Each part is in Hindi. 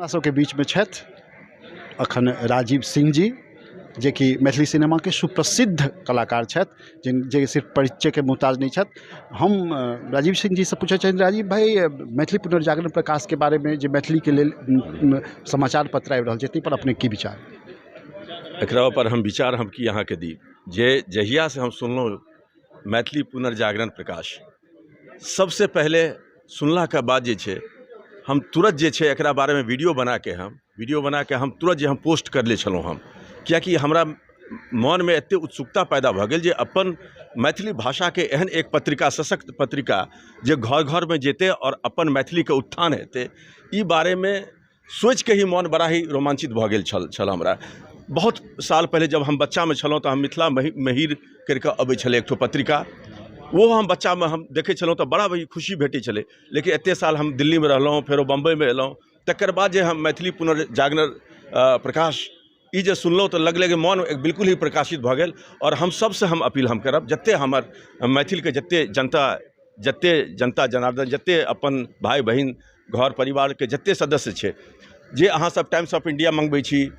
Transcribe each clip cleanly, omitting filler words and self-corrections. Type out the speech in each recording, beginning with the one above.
हमरा सबके बीचमे छथि अखन राजीव सिंह जी, जे कि मैथिली सिनेमा के सुप्रसिद्ध कलाकार छथि, जे सिर्फ परिचय के मोहताज नहीं छथि। हम राजीव सिंह जी से पूछे चाहिए, राजीव भाई मैथिली पुनर्जागरण प्रकाश के बारे में जे मैथिली के लेल समाचार पत्र आबि रहल छै, ताहि पर अपने की विचार? एकरा पर हम विचार हम की अहाँ के दी जे जहिया से हम सुनलहुँ मैथिली पुनर्जागरण प्रकाश, सबसे पहले सुनला के बाद जे छै हम तुरंत जे छै एकरा बारे में वीडियो बना के हम तुरंत जे हम पोस्ट कर ले छलहुँ हम, कियाकि हमरा मन में एते उत्सुकता पैदा भऽ गेल जे अपन मैथिली भाषा के एहन एक पत्रिका, सशक्त पत्रिका जे घर घर में जेते और अपन मैथिली के उत्थान हेतै, ई बारे में सोच के ही मन बड़ा ही रोमांचित भऽ गेल छल हमरा। बहुत साल पहले जब हम बच्चा में छलहुँ तो हम मिथिला महिर करके अबै छलै एकठो पत्रिका, वो हम बच्चा में हम देखे छलहुँ तो बड़ा बड़ी खुशी भेटै छलै। लेकिन एते साल हम दिल्ली में रहलहुँ, फेरो बम्बई में एलहुँ, तकर बाद जे हम मैथिली पुनर्जागरण प्रकाश ई जे सुनलहुँ तो लगले कि मन बिल्कुल ही प्रकाशित भऽ गेल। और हम सबसे हम अपील हम करब, जते हमर मैथिल के जते जनता जनार्दन, जते अपन भाई बहिन घर परिवार के जते सदस्य छै, जे अहाँ सब टाइम्स ऑफ इंडिया मंगबै छी,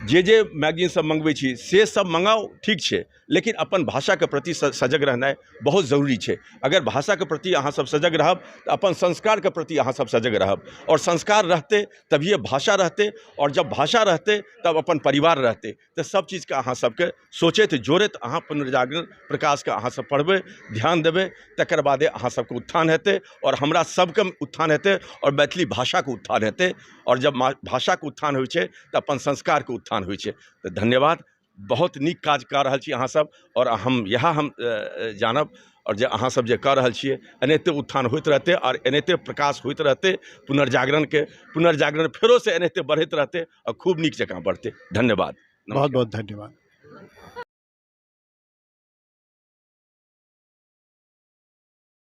जे मैगजीन सब मंगबै छी, से सब मंगाओ, ठीक छै, लेकिन अपन भाषा के प्रति सजग रहनाइ बहुत जरूरी छै। अगर भाषा के प्रति अहाँ सब सजग रहब तो अपन संस्कार के प्रति अहाँ सब सजग रहब, और संस्कार रहते तभिए भाषा रहते, और जब भाषा रहते तब अपन परिवार रहते। तो सब चीज़ के अहाँ सबके सोचैत जोड़ैत अहाँ पुनर्जागरण प्रकाश के अहाँ सब पढ़बै, ध्यान देबै, तकर बादे अहाँ सबके उत्थान हेतै, और हमरा सबके उत्थान हेतै, और मैथिली भाषा के उत्थान हेतै। और जब भाषा के उत्थान होइ छै तो अपन संस्कार के उत्थान होइ छै। तो धन्यवाद, बहुत नीक काज कऽ रहल छी अहाँ सब, और हम जानब, और जे अहाँ सब जे कऽ रहल छियै एनाहिते उत्थान होइत रहतै, और एनाहिते प्रकाश होइत रहतै पुनर्जागरण फेरो से एनाहिते बढ़ैत रहतै, और खूब नीक जकाँ बढ़तै। धन्यवाद, बहुत बहुत धन्यवाद।